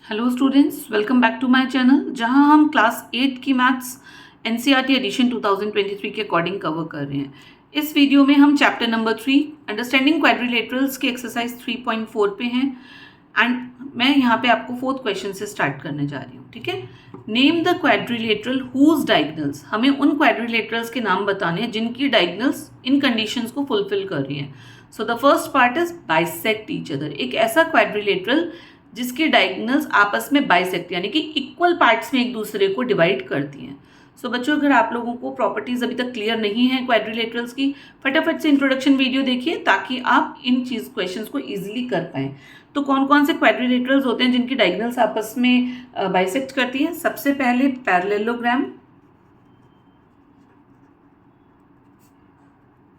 Hello students, welcome back to my channel जहां हम class 8 की मैथ्स एनसीईआरटी एडिशन 2023 के अकॉर्डिंग कवर कर रहे हैं। इस वीडियो में हम चैप्टर नंबर 3 अंडरस्टैंडिंग क्वाड्रिलेटरल्स के एक्सरसाइज 3.4 पे हैं एंड मैं यहाँ पे आपको फोर्थ क्वेश्चन से स्टार्ट करने जा रही हूँ। ठीक है, name the quadrilateral whose diagonals, हमें उन क्वाड्रिलेटरल्स के नाम बताने हैं जिनकी डायगोनल्स इन कंडीशंस को फुलफिल कर रही हैं। So the first part is bisect each other, एक ऐसा क्वाड्रिलेटरल जिसकी डायगोनल्स आपस में बाइसेक्ट यानी कि इक्वल पार्ट्स में एक दूसरे को डिवाइड करती हैं। सो बच्चों, अगर आप लोगों को प्रॉपर्टीज अभी तक क्लियर नहीं है क्वाड्रिलेटरल्स की, फटाफट से इंट्रोडक्शन वीडियो देखिए ताकि आप इन क्वेश्चंस को इजीली कर पाएं। तो कौन कौन से क्वाड्रिलेटरल्स होते हैं जिनकी डायगोनल्स आपस में बाइसेक्ट करती हैं? सबसे पहले parallelogram,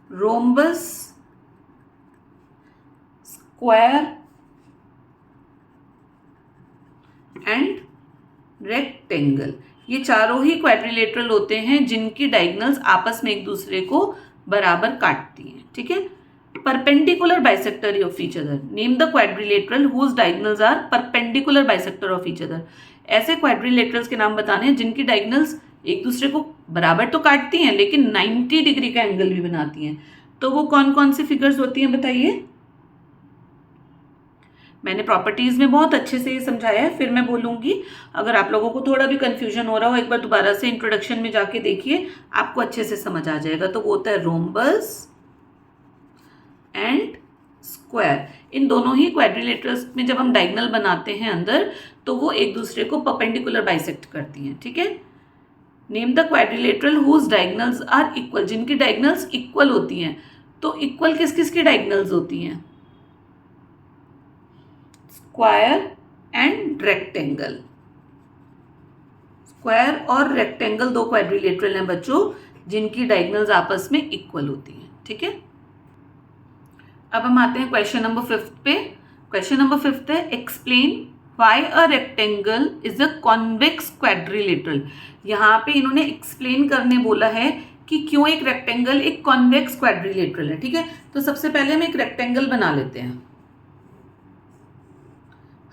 rhombus, square and rectangle. ये चारों ही क्वाड्रिलेटरल होते हैं जिनकी डायगोनल्स आपस में एक दूसरे को बराबर काटती हैं। ठीक है, perpendicular bisector of each other, name the quadrilateral whose diagonals are perpendicular bisector of each other. ऐसे क्वाड्रिलेटरल्स के नाम बताने हैं जिनकी डायगोनल्स एक दूसरे को बराबर तो काटती हैं लेकिन 90 डिग्री का एंगल भी बनाती हैं। तो वो कौन कौन सी फिगर्स होती हैं बताइए? मैंने प्रॉपर्टीज में बहुत अच्छे से ये समझाया है, फिर मैं बोलूँगी। अगर आप लोगों को थोड़ा भी कंफ्यूजन हो रहा हो, एक बार दोबारा से इंट्रोडक्शन में जाके देखिए, आपको अच्छे से समझ आ जाएगा। तो वो होता है रोम्बस एंड स्क्वायर। इन दोनों ही क्वाड्रिलेटरल्स में जब हम डायगोनल बनाते हैं अंदर, तो वो एक दूसरे को परपेंडिकुलर बाइसेक्ट करती हैं। ठीक है, name the quadrilateral whose diagonals are equal, जिनकी डायगोनल्स इक्वल होती हैं। तो इक्वल किस किस की डायगोनल्स होती हैं? Square and rectangle. स्क्वायर और रेक्टेंगल दो क्वाड्रिलेटरल हैं बच्चों जिनकी डायगोनल्स आपस में इक्वल होती हैं। ठीक है, अब हम आते हैं क्वेश्चन नंबर 5 पे। क्वेश्चन नंबर 5 है explain why a rectangle is a convex quadrilateral. यहाँ पे इन्होंने एक्सप्लेन करने बोला है कि क्यों एक रेक्टेंगल एक कॉन्वेक्स क्वाड्रिलेटरल है। ठीक है, तो सबसे पहले हम एक रेक्टेंगल बना लेते हैं।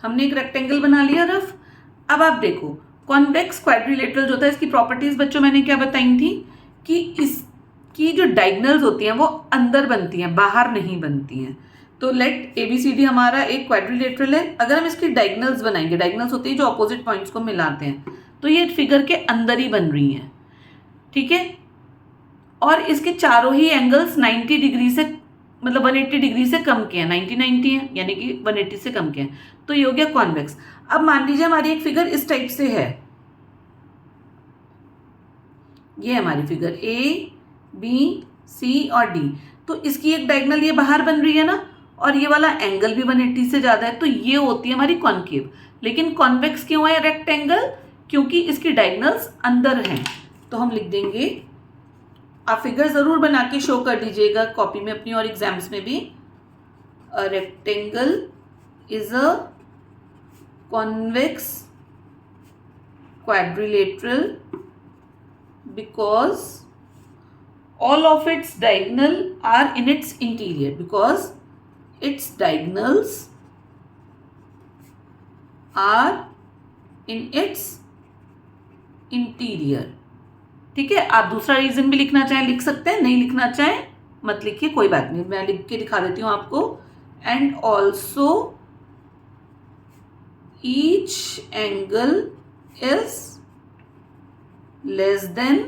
हमने एक रेक्टेंगल बना लिया रफ। अब आप देखो, कॉन्वेक्स क्वाड्रिलेटरल जो था, इसकी प्रॉपर्टीज बच्चों मैंने क्या बताई थी कि इसकी जो डायगोनल्स होती हैं वो अंदर बनती हैं, बाहर नहीं बनती हैं। तो लेट ABCD हमारा एक क्वाड्रिलेटरल है। अगर हम इसकी डायगोनल्स बनाएंगे, डायगोनल्स होती है जो अपोजिट पॉइंट्स को मिलाते हैं, तो ये फिगर के अंदर ही बन रही हैं। ठीक है, और इसके चारों ही एंगल्स 90 डिग्री से, मतलब 180 डिग्री से कम के हैं। 90 है यानी कि 180 से कम के हैं, तो ये हो गया कॉन्वेक्स। अब मान लीजिए हमारी एक फिगर इस टाइप से है, ये हमारी फिगर ABCD और D। तो इसकी एक डायगोनल ये बाहर बन रही है ना, और ये वाला एंगल भी 180 से ज्यादा है, तो ये होती है हमारी कॉन्केव। लेकिन कॉन्वेक्स क्यों है रेक्टेंगल? क्योंकि इसकी डायगोनल्स अंदर हैं। तो हम लिख देंगे, आप फिगर जरूर बना के शो कर दीजिएगा कॉपी में अपनी और एग्जाम्स में भी। A rectangle is a convex quadrilateral because all of its diagonal are in its interior, because its diagonals are in its interior। ठीक है, आप दूसरा रीजन भी लिखना चाहें लिख सकते हैं, नहीं लिखना चाहें मत लिखिए, कोई बात नहीं, मैं लिख के दिखा देती हूँ आपको। And also each angle is less than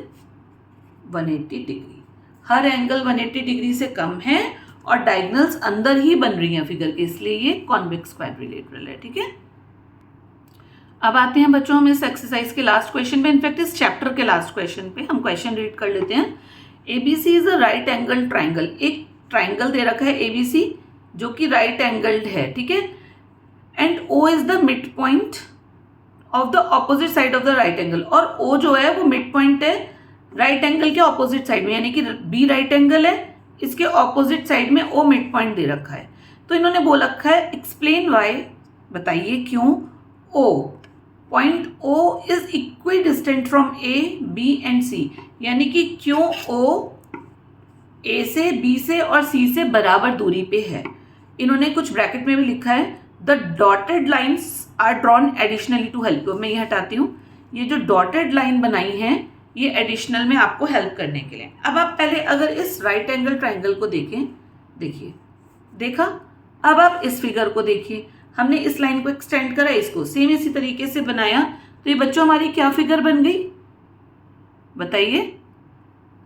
180 degree. Her angle 180 degree से कम है और डायगोनल्स अंदर ही बन रही हैं फिगर के, इसलिए ये कॉन्वेक्स क्वाड्रिलेटरल है। ठीक है, अब आते हैं बच्चों हम इस एक्सरसाइज के लास्ट क्वेश्चन पे, इनफैक्ट इस चैप्टर के लास्ट क्वेश्चन पे। हम क्वेश्चन रीड कर लेते हैं। ABC is a right angle triangle. एक ट्राइंगल दे रखा है ABC जो कि राइट एंगल्ड है। ठीक है, and O is the mid point of the opposite side of the right angle. और O जो है वो मिड पॉइंट है राइट एंगल के ऑपोजिट साइड में, यानी कि B राइट एंगल है, इसके ऑपोजिट साइड में O मिड पॉइंट दे रखा है। तो इन्होंने बोल रखा है एक्सप्लेन वाई, बताइए क्यों O point O is equi distant from A, B and C, यानी कि क्यों O A से, B से और C से बराबर दूरी पे है। इन्होंने कुछ ब्रैकेट में भी लिखा है the dotted lines are drawn additionally to help you. मैं ये हटाती हूँ, ये जो डॉटेड लाइन बनाई है ये एडिशनल में आपको हेल्प करने के लिए। अब आप पहले अगर इस राइट एंगल ट्राइंगल को देखें, देखिए, देखा। अब आप इस फिगर को देखिए, हमने इस लाइन को एक्सटेंड करा, इसको सेम इसी तरीके से बनाया, तो ये बच्चों हमारी क्या फिगर बन गई बताइए?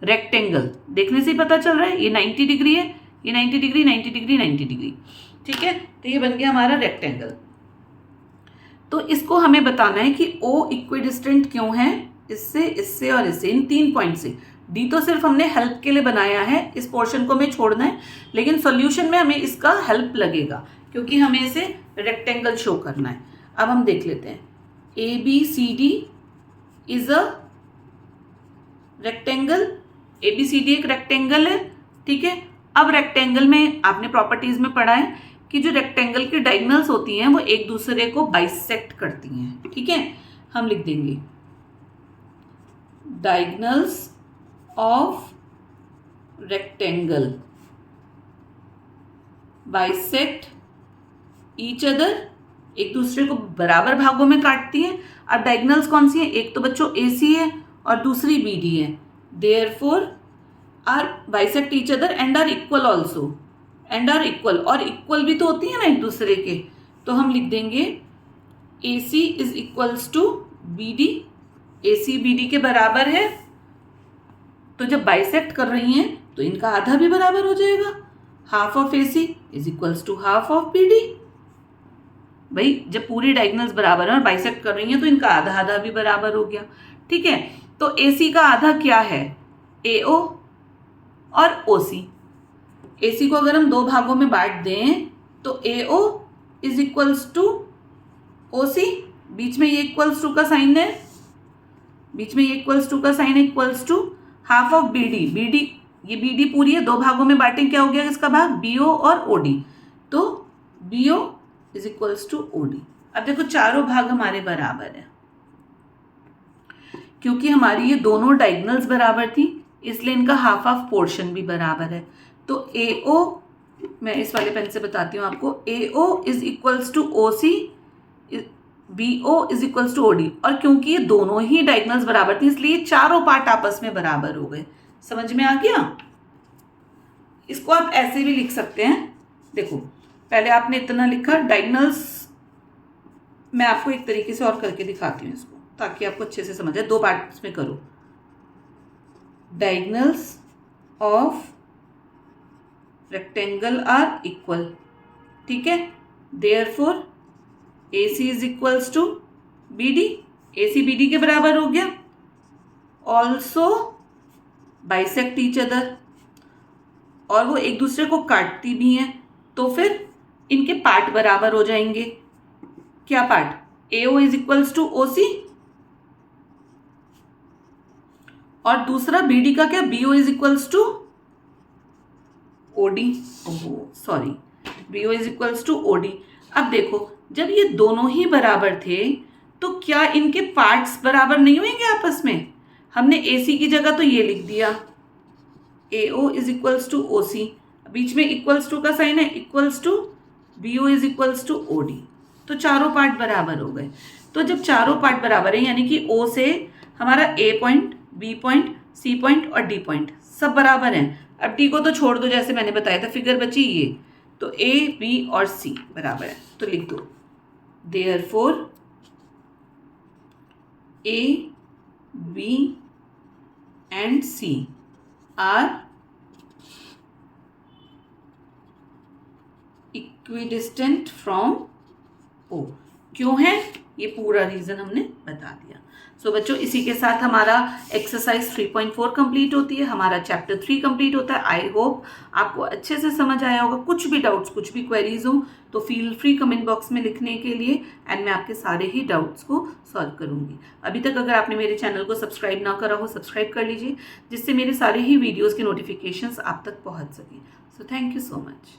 रेक्टेंगल। देखने से ही पता चल रहा है, ये 90 डिग्री है, ये 90 डिग्री, 90 डिग्री, 90 डिग्री, ठीक है। तो ये बन गया हमारा रेक्टेंगल। तो इसको हमें बताना है कि ओ इक्विडिस्टेंट क्यों है इससे, इससे और इससे, इन 3 पॉइंट से। डी तो सिर्फ हमने हेल्प के लिए बनाया है, इस पोर्शन को हमें छोड़ना है, लेकिन सॉल्यूशन में हमें इसका हेल्प लगेगा क्योंकि हमें इसे रेक्टेंगल शो करना है। अब हम देख लेते हैं, A B C D is a rectangle. A B C D एक रेक्टेंगल है, ठीक है। अब रेक्टेंगल में आपने प्रॉपर्टीज में पढ़ा है कि जो रेक्टेंगल की डायगोनल्स होती हैं वो एक दूसरे को बाइसेक्ट करती हैं, ठीक है। हम लिख देंगे diagonals of rectangle bisect each other, एक दूसरे को बराबर भागों में काटती हैं। अब डायगोनल्स कौन सी है? एक तो बच्चों ए सी है और दूसरी बी डी है। Therefore are bisect each other and are equal also, and are equal, और इक्वल भी तो होती है ना एक दूसरे के। तो हम लिख देंगे A C is equals to B D, A C B D के बराबर है। तो जब बाइसेक्ट कर रही हैं तो इनका आधा भी बराबर हो जाएगा। Half of A C is equals to half of B D. भाई जब पूरी डायगोनल्स बराबर है और बाइसेक्ट कर रही हैं तो इनका आधा आधा भी बराबर हो गया, ठीक है। तो ए सी का आधा क्या है? ए ओ और ओ सी। ए सी को अगर हम 2 भागों में बांट दें तो A O is equals to O C, बीच में ये इक्वल्स टू का साइन है, बीच में ये इक्वल्स टू का साइन है, equals to half of B D. B D, ये बी डी पूरी है, 2 भागों में बांटें, क्या हो गया इसका भाग? बी ओ और ओ डी। तो B O is equals to O D. अब देखो चारों भाग हमारे बराबर है, क्योंकि हमारी ये दोनों डायगोनल्स बराबर थी इसलिए इनका हाफ ऑफ पोर्शन भी बराबर है। तो ए ओ, मैं इस वाले पेन से बताती हूँ आपको, A O is equals to O C, B O is equals to O D. और क्योंकि ये दोनों ही डायगोनल्स बराबर थी इसलिए ये चारों पार्ट आपस में बराबर हो गए। समझ में आ गया? इसको आप ऐसे भी लिख सकते हैं। देखो पहले आपने इतना लिखा डायगोनल्स, मैं आपको एक तरीके से और करके दिखाती हूँ इसको ताकि आपको अच्छे से समझ आए। 2 पार्ट्स में करो। Diagonals of rectangle are equal, ठीक है। Therefore A C is equals to B D, A C B D के बराबर हो गया। ऑल्सो बाइसेक्ट ईच अदर, और वो एक दूसरे को काटती भी हैं तो फिर इनके पार्ट बराबर हो जाएंगे। क्या part? A O is equals to O C, और दूसरा बी डी का क्या? B O is equals to O D. Sorry, B O is equals to O D. अब देखो जब ये दोनों ही बराबर थे तो क्या इनके पार्ट्स बराबर नहीं होंगे आपस में? हमने ए सी की जगह तो ये लिख दिया A O is equals to O C, बीच में इक्वल्स टू का साइन है, equals to B O is equals to O D. तो चारों पार्ट बराबर हो गए। तो जब चारों पार्ट बराबर है यानी कि ओ से हमारा A point, B point, C point और डी पॉइंट सब बराबर हैं। अब डी को तो छोड़ दो, जैसे मैंने बताया था, फिगर बची ये। तो ए बी और सी बराबर है, तो लिख दो therefore A B and C are equidistant from O. क्यों है? ये पूरा रीजन हमने बता दिया। सो बच्चों इसी के साथ हमारा एक्सरसाइज 3.4 कंप्लीट होती है, हमारा चैप्टर 3 कंप्लीट होता है। आई होप आपको अच्छे से समझ आया होगा। कुछ भी डाउट्स, कुछ भी क्वेरीज हो तो फील फ्री कमेंट बॉक्स में लिखने के लिए, एंड मैं आपके सारे ही डाउट्स को सॉल्व करूंगी। अभी तक अगर आपने मेरे चैनल को सब्सक्राइब ना करा हो, सब्सक्राइब कर लीजिए जिससे मेरे सारे ही वीडियोज़ के नोटिफिकेशंस आप तक पहुँच सकें। So thank you so much.